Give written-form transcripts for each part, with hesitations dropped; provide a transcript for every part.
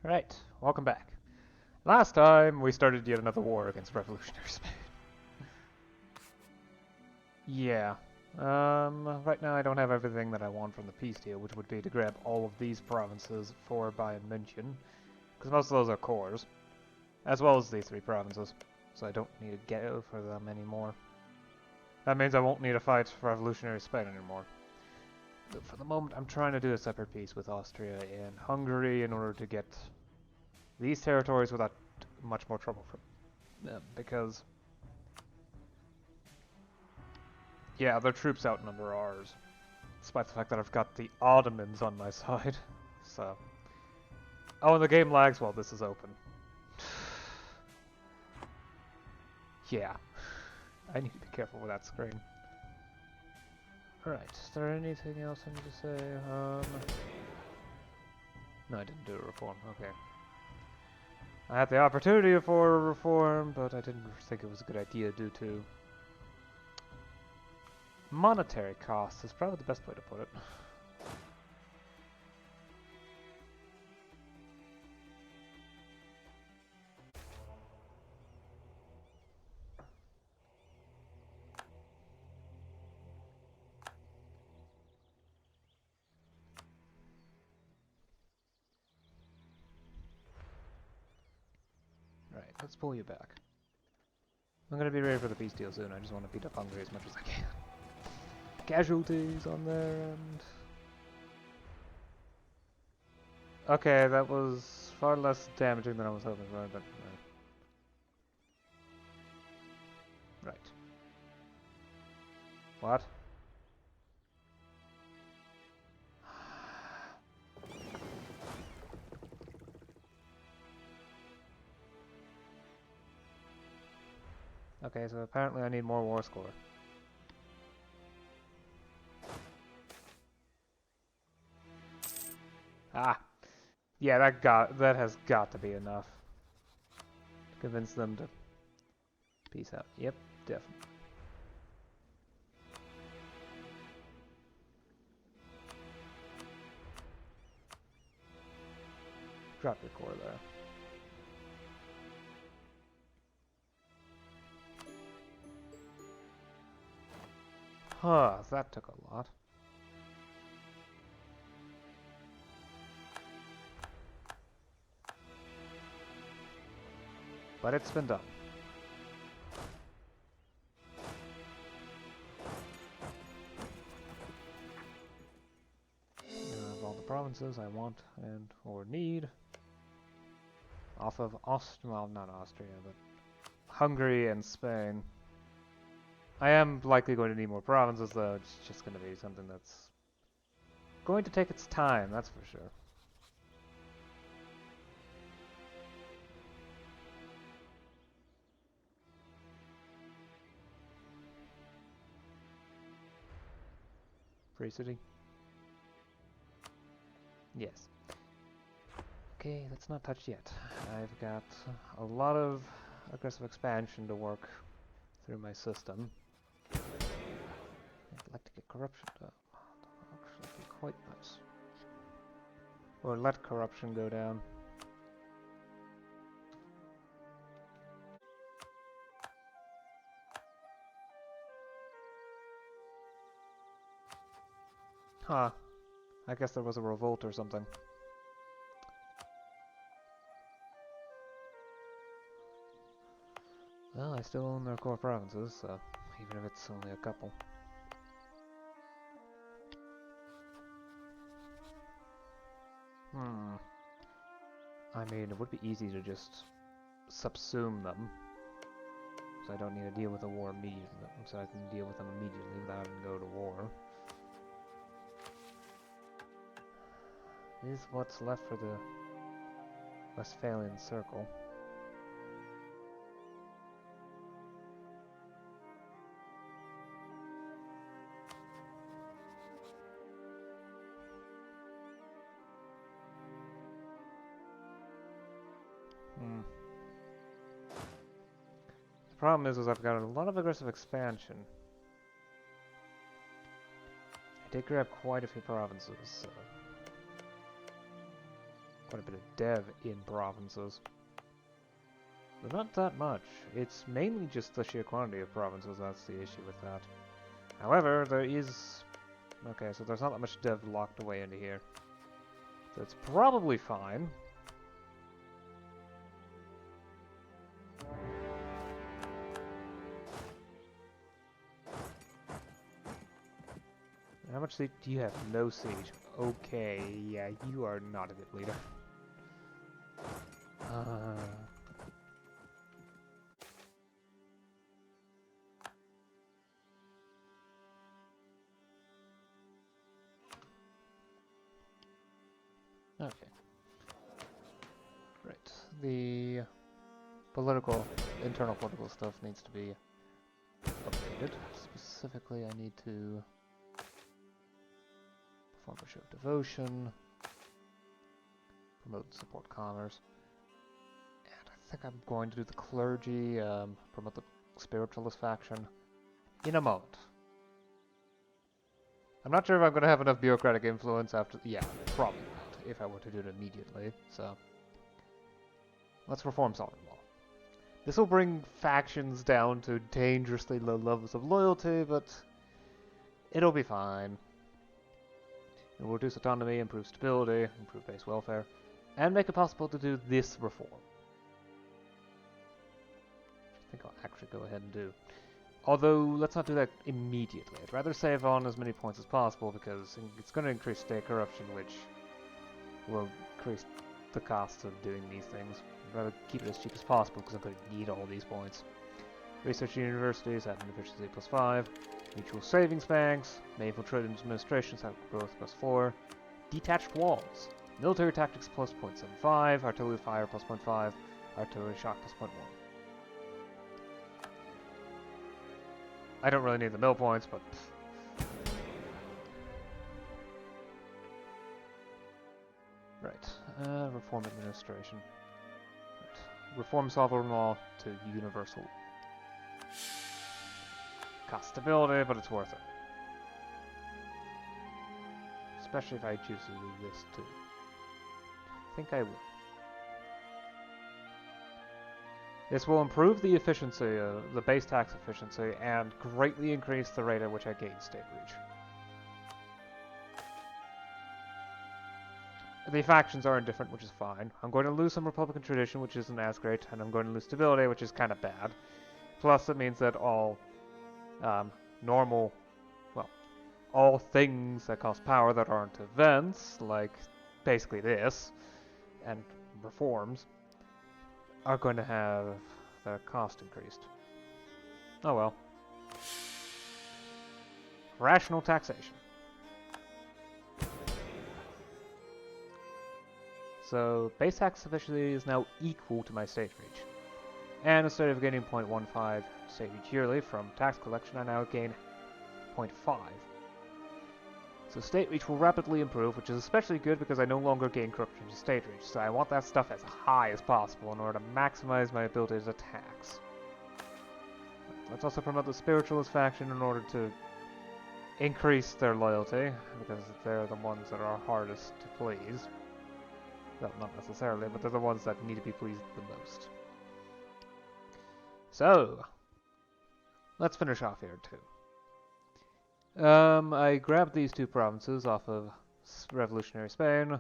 Right, welcome back. Last time we started yet another war against revolutionary Spain. Yeah. Right now I don't have everything that I want from the peace deal, which would be to grab all of these provinces for Bayern München, because most of those are cores, as well as these three provinces, so I don't need to go for them anymore. That means I won't need to fight for revolutionary Spain anymore. But for the moment, I'm trying to do a separate peace with Austria and Hungary in order to get these territories without much more trouble from them, because yeah, their troops outnumber ours, despite the fact that I've got the Ottomans on my side. So, oh, and the game lags while this is open. Yeah, I need to be careful with that screen. Alright, is there anything else I need to say? No, I didn't do a reform, okay. I had the opportunity for a reform, but I didn't think it was a good idea due to monetary costs is probably the best way to put it. Right, let's pull you back. I'm gonna be ready for the peace deal soon, I just want to beat up Hungary as much as I can. Casualties on their end. Okay, that was far less damaging than I was hoping for, but... Right. What? Okay, so apparently I need more war score. Ah! Yeah, that has got to be enough to convince them to peace out. Yep, definitely. Drop your core there. Huh, that took a lot. But it's been done. Of all the provinces I want and or need off of well, not Austria, but Hungary and Spain. I am likely going to need more provinces, though. It's just going to be something that's going to take its time, that's for sure. Free city? Yes. Okay, that's not touched yet. I've got a lot of aggressive expansion to work through my system. I'd like to get corruption up. That would actually be quite nice. Or let corruption go down. Huh. I guess there was a revolt or something. Well, I still own their core provinces, so even if it's only a couple. I mean, it would be easy to just subsume them, so I don't need to deal with a war immediately, so I can deal with them immediately without having to go to war. This is what's left for the Westphalian Circle. The problem is I've got a lot of aggressive expansion. I did grab quite a few provinces, so... quite a bit of dev in provinces. But not that much. It's mainly just the sheer quantity of provinces that's the issue with that. However, there is... Okay, so there's not that much dev locked away into here. So it's probably fine. How much do you have? No siege. Okay, yeah, you are not a good leader. Okay. Right. The internal political stuff needs to be updated. Specifically, I need to perform a show of devotion, promote and support commerce, and I think I'm going to do the clergy, promote the spiritualist faction in a moment. I'm not sure if I'm going to have enough bureaucratic influence after... Yeah, probably not, if I were to do it immediately, so... Let's reform sovereign law. This will bring factions down to dangerously low levels of loyalty, but it'll be fine. It will reduce autonomy, improve stability, improve base welfare, and make it possible to do this reform. Which I think I'll actually go ahead and do. Although, let's not do that immediately. I'd rather save on as many points as possible because it's going to increase state corruption, which will increase the cost of doing these things. I'd rather keep it as cheap as possible because I'm going to need all these points. Research universities have an efficiency +5. Mutual savings banks. May infiltrate administrations have growth +4. Detached walls. Military tactics +0.75. Artillery fire +0.5. Artillery shock +0.1. I don't really need the mill points, but... Right. Reform administration. Right. Reform sovereign law to universal. Cost stability, but it's worth it. Especially if I choose to do this too. I think I will. This will improve the efficiency, the base tax efficiency, and greatly increase the rate at which I gain state reach. The factions are indifferent, which is fine. I'm going to lose some Republican tradition, which isn't as great, and I'm going to lose stability, which is kind of bad. Plus, it means that all all things that cost power that aren't events, like basically this, and reforms, are going to have their cost increased. Oh well. Rational taxation. So, base tax efficiency is now equal to my state reach. And instead of gaining 0.15 state reach yearly from tax collection, I now gain 0.5. So state reach will rapidly improve, which is especially good because I no longer gain corruption to state reach, so I want that stuff as high as possible in order to maximize my ability to tax. Let's also promote the spiritualist faction in order to increase their loyalty, because they're the ones that are hardest to please. Well, not necessarily, but they're the ones that need to be pleased the most. So, let's finish off here too. I grabbed these two provinces off of revolutionary Spain.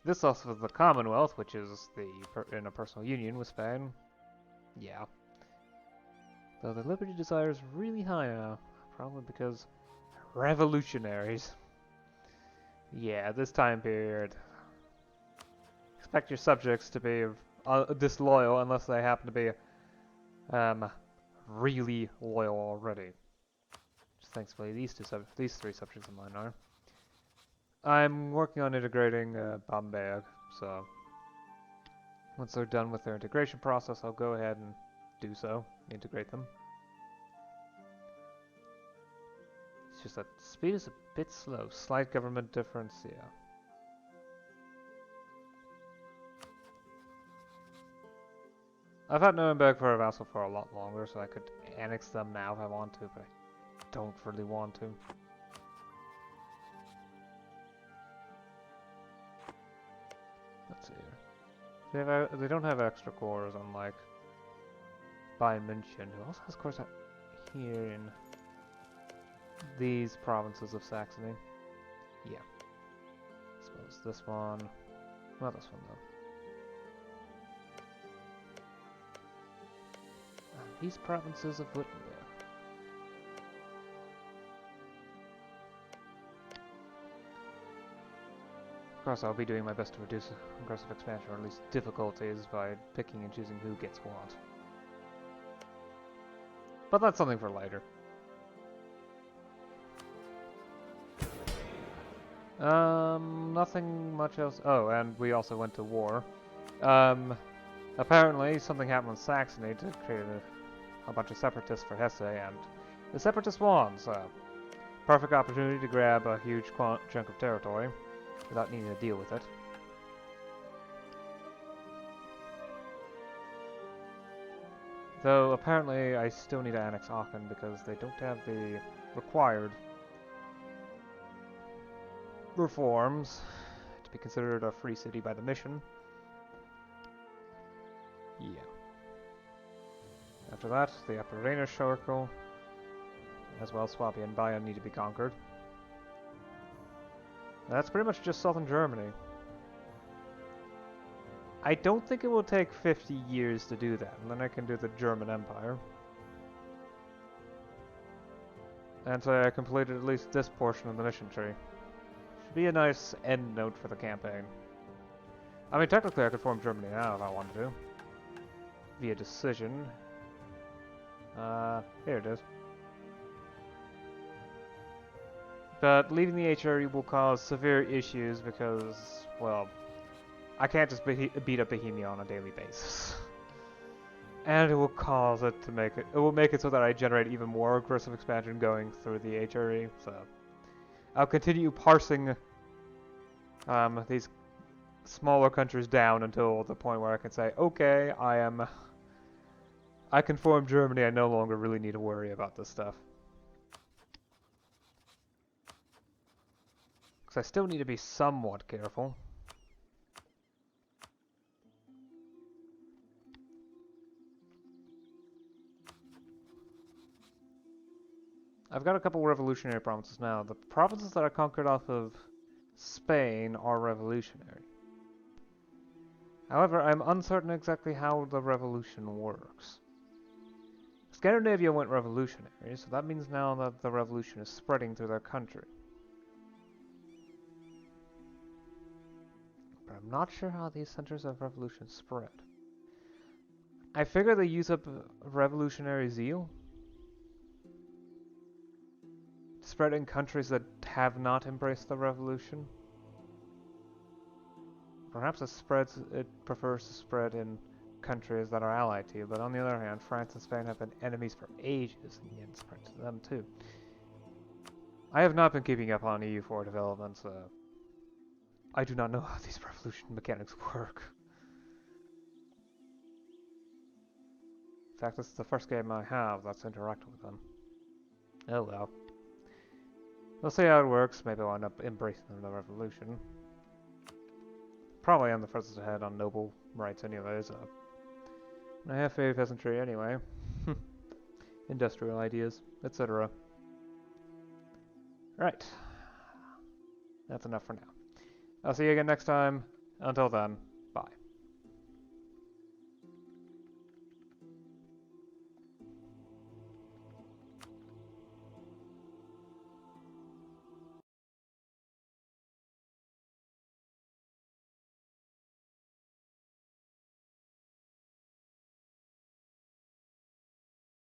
This off of the Commonwealth, which is in a personal union with Spain. Yeah. Though the liberty desire is really high now, probably because revolutionaries. Yeah, this time period. Expect your subjects to be disloyal unless they happen to be really loyal already. Thankfully, these three subjects of mine are. I'm working on integrating Bamberg, so once they're done with their integration process, I'll go ahead and do so, integrate them. It's just that speed is a bit slow. Slight government difference, yeah. I've had Nuremberg for a vassal for a lot longer, so I could annex them now if I want to, but I don't really want to. Let's see here. They don't have extra cores unlike Bayern München, who also has cores here in these provinces of Saxony. Yeah. I suppose this one. Not this one though. And these provinces of Wittenberg. Of course, I'll be doing my best to reduce aggressive expansion, or at least difficulties, by picking and choosing who gets what. But that's something for later. Nothing much else. Oh, and we also went to war. Apparently something happened in Saxony to create a bunch of separatists for Hesse, and the separatists won, so perfect opportunity to grab a huge chunk of territory without needing to deal with it. Though apparently I still need to annex Aachen because they don't have the required reforms to be considered a free city by the mission. Yeah. After that, the Upper Rhenish Circle, as well as Swabia and Bayern, need to be conquered. That's pretty much just southern Germany. I don't think it will take 50 years to do that, and then I can do the German Empire. And so I completed at least this portion of the mission tree. Should be a nice end note for the campaign. I mean, technically I could form Germany now if I wanted to. Via decision. Here it is. But leaving the HRE will cause severe issues because, well, I can't just beat up Bohemia on a daily basis. And it will cause it to make it will make it so that I generate even more aggressive expansion going through the HRE, so I'll continue parsing these smaller countries down until the point where I can say, okay, I can form Germany, I no longer really need to worry about this stuff. Because I still need to be somewhat careful. I've got a couple revolutionary provinces now. The provinces that I conquered off of Spain are revolutionary. However, I'm uncertain exactly how the revolution works. Scandinavia went revolutionary, so that means now that the revolution is spreading through their country. But I'm not sure how these centers of revolution spread. I figure they use up revolutionary zeal. Spread in countries that have not embraced the revolution. Perhaps it prefers to spread in countries that are allied to you, but on the other hand, France and Spain have been enemies for ages, and yet it spread to them too. I have not been keeping up on EU4 developments. I do not know how these revolution mechanics work. In fact, this is the first game I have that's interacted with them. Oh well. We'll see how it works. Maybe I'll end up embracing the revolution. Probably I'm the furthest ahead on noble rights anyways. I have faith peasantry anyway. Industrial ideas, etc. Right. That's enough for now. I'll see you again next time. Until then.